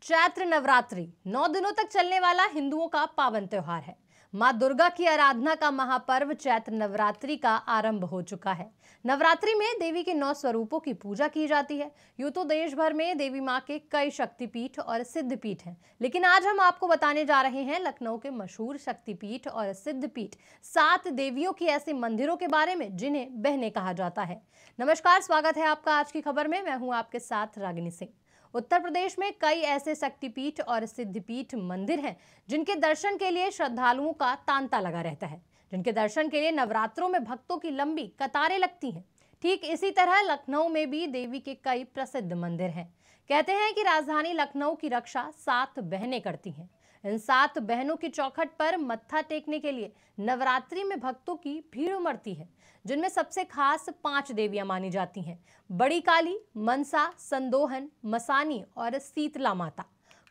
चैत्र नवरात्रि 9 दिनों तक चलने वाला हिंदुओं का पावन त्योहार है। मां दुर्गा की आराधना का महापर्व चैत्र नवरात्रि का आरंभ हो चुका है। नवरात्रि में देवी के 9 स्वरूपों की पूजा की जाती है। यूं तो देश भर में देवी मां के कई शक्तिपीठ और सिद्धपीठ हैं, लेकिन आज हम आपको बताने जा रहे हैं लखनऊ के मशहूर शक्तिपीठ और सिद्धपीठ 7 देवियों की ऐसे मंदिरों के बारे में जिन्हें बहनें कहा जाता है। नमस्कार, स्वागत है आपका आज की खबर में। मैं हूं आपके साथ रागिनी सिंह। उत्तर प्रदेश में कई ऐसे शक्तिपीठ और सिद्धपीठ मंदिर हैं जिनके दर्शन के लिए श्रद्धालुओं का तांता लगा रहता है, जिनके दर्शन के लिए नवरात्रों में भक्तों की लंबी कतारें लगती हैं। ठीक इसी तरह लखनऊ में भी देवी के कई प्रसिद्ध मंदिर हैं। कहते हैं कि राजधानी लखनऊ की रक्षा 7 बहनें करती हैं। इन 7 बहनों की चौखट पर मत्था टेकने के लिए नवरात्रि में भक्तों की भीड़ उमड़ती है, जिनमें सबसे खास 5 देवियां मानी जाती हैं: बड़ी काली, मनसा, संदोहन, मसानी और शीतला माता।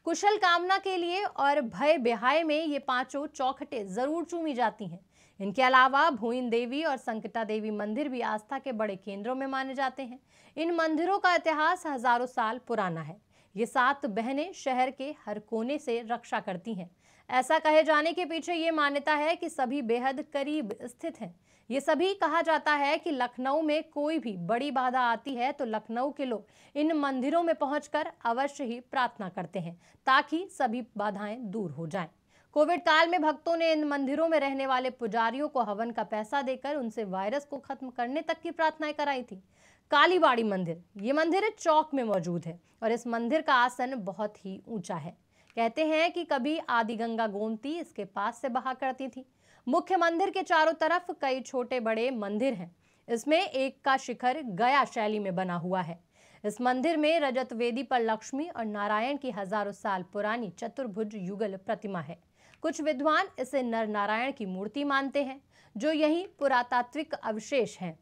कुशल कामना के लिए और भय बेहाय में ये पांचों चौखटें जरूर चूमी जाती हैं। इनके अलावा भूइन देवी और संकटा देवी मंदिर भी आस्था के बड़े केंद्रों में माने जाते हैं। इन मंदिरों का इतिहास हजारों साल पुराना है। ये 7 बहनें शहर के हर कोने से रक्षा करती हैं। ऐसा कहे जाने के पीछे ये मान्यता है कि सभी बेहद करीब स्थित हैं। ये सभी कहा जाता है कि लखनऊ में कोई भी बड़ी बाधा आती है तो लखनऊ के लोग इन मंदिरों में पहुंचकर अवश्य ही प्रार्थना करते हैं ताकि सभी बाधाएं दूर हो जाएं। कोविड काल में भक्तों ने इन मंदिरों में रहने वाले पुजारियों को हवन का पैसा देकर उनसे वायरस को खत्म करने तक की प्रार्थनाएं कराई थी। कालीबाड़ी मंदिर, ये मंदिर चौक में मौजूद है और इस मंदिर का आसन बहुत ही ऊंचा है। कहते हैं कि कभी आदि गंगा गोमती इसके पास से बहा करती थी। मुख्य मंदिर के चारों तरफ कई छोटे बड़े मंदिर हैं। इसमें एक का शिखर गया शैली में बना हुआ है। इस मंदिर में रजत वेदी पर लक्ष्मी और नारायण की हजारों साल पुरानी चतुर्भुज युगल प्रतिमा है। कुछ विद्वान इसे नर नारायण की मूर्ति मानते हैं, जो यही पुरातात्विक अवशेष हैं।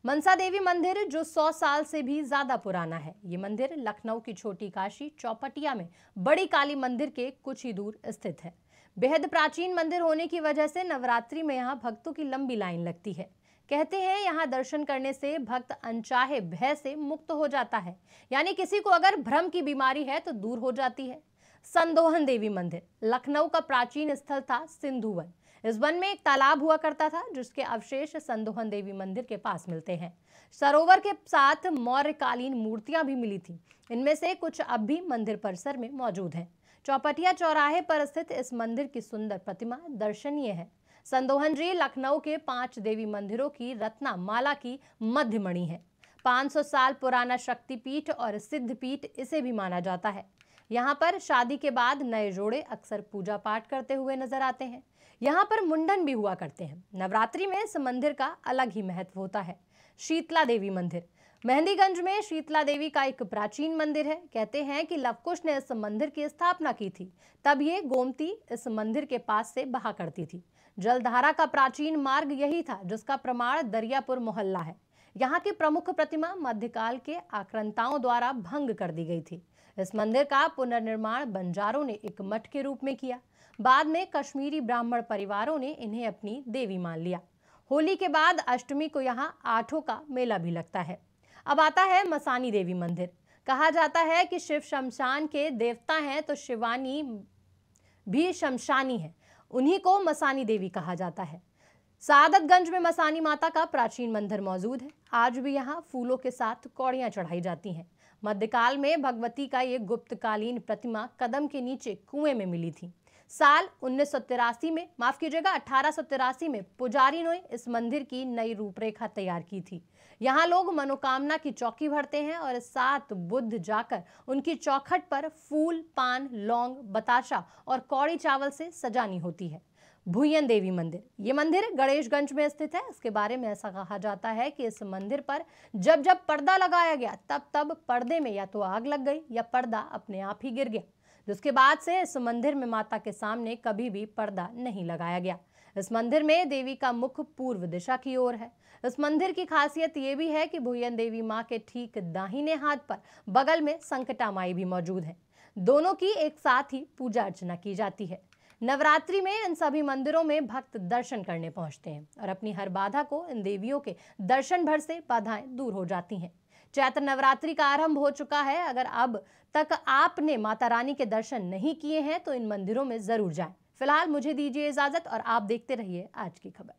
मनसा देवी मंदिर जो 100 साल से भी ज्यादा पुराना है। ये मंदिर लखनऊ की छोटी काशी चौपटिया में बड़ी काली मंदिर के कुछ ही दूर स्थित है। बेहद प्राचीन मंदिर होने की वजह से नवरात्रि में यहाँ भक्तों की लंबी लाइन लगती है। कहते हैं यहाँ दर्शन करने से भक्त अनचाहे भय से मुक्त हो जाता है, यानी किसी को अगर भ्रम की बीमारी है तो दूर हो जाती है। संदोहन देवी मंदिर लखनऊ का प्राचीन स्थल था सिंधु वन। इस वन में एक तालाब हुआ करता था जिसके अवशेष संदोहन देवी मंदिर के पास मिलते हैं। सरोवर के साथ मौर्यकालीन मूर्तियां भी मिली थी। इनमें से कुछ अब भी मंदिर परिसर में मौजूद हैं। चौपटिया चौराहे पर स्थित इस मंदिर की सुंदर प्रतिमा दर्शनीय है। संदोहन जी लखनऊ के 5 देवी मंदिरों की रत्ना माला की मध्यमणि है। 500 साल पुराना शक्तिपीठ और सिद्धपीठ इसे भी माना जाता है। यहाँ पर शादी के बाद नए जोड़े अक्सर पूजा पाठ करते हुए नजर आते हैं। यहाँ पर मुंडन भी हुआ करते हैं। नवरात्रि में इस मंदिर का अलग ही महत्व होता है। शीतला देवी मंदिर मेहंदीगंज में शीतला देवी का एक प्राचीन मंदिर है। कहते हैं कि लवकुश ने इस मंदिर की स्थापना की थी, तब ये गोमती इस मंदिर के पास से बहा करती थी। जलधारा का प्राचीन मार्ग यही था, जिसका प्रमाण दरियापुर मोहल्ला है। यहाँ की प्रमुख प्रतिमा मध्यकाल के आक्रांताओं द्वारा भंग कर दी गई थी। इस मंदिर का पुनर्निर्माण बंजारों ने एक मठ के रूप में किया। बाद में कश्मीरी ब्राह्मण परिवारों ने इन्हें अपनी देवी मान लिया। होली के बाद अष्टमी को यहाँ आठों का मेला भी लगता है। अब आता है मसानी देवी मंदिर। कहा जाता है कि शिव शमशान के देवता हैं तो शिवानी भी शमशानी है, उन्हीं को मसानी देवी कहा जाता है। सादतगंज में मसानी माता का प्राचीन मंदिर मौजूद है। आज भी यहाँ फूलों के साथ कौड़ियां चढ़ाई जाती हैं। मध्यकाल में भगवती का ये गुप्तकालीन प्रतिमा कदम के नीचे कुएं में मिली थी। साल 1983 में, माफ कीजिएगा 1883 में पुजारी ने इस मंदिर की नई रूपरेखा तैयार की थी। यहाँ लोग मनोकामना की चौकी भरते हैं और 7 बुध जाकर उनकी चौखट पर फूल, पान, लौंग, बताशा और कौड़ी चावल से सजानी होती है। भूयन देवी मंदिर, ये मंदिर गणेशगंज में स्थित है। इसके बारे में ऐसा कहा जाता है कि इस मंदिर पर जब जब पर्दा लगाया गया तब पर्दे में या तो आग लग गई या पर्दा अपने आप ही गिर गया, जिसके बाद से इस मंदिर में माता के सामने कभी भी पर्दा नहीं लगाया गया। इस मंदिर में देवी का मुख पूर्व दिशा की ओर है। इस मंदिर की खासियत ये भी है कि भूयन देवी मां के ठीक दाहिने हाथ पर बगल में संकटा माई भी मौजूद है। दोनों की एक साथ ही पूजा अर्चना की जाती है। नवरात्रि में इन सभी मंदिरों में भक्त दर्शन करने पहुंचते हैं और अपनी हर बाधा को इन देवियों के दर्शन भर से बाधाएं दूर हो जाती हैं। चैत्र नवरात्रि का आरंभ हो चुका है। अगर अब तक आपने माता रानी के दर्शन नहीं किए हैं तो इन मंदिरों में जरूर जाएं। फिलहाल मुझे दीजिए इजाजत और आप देखते रहिए आज की खबर।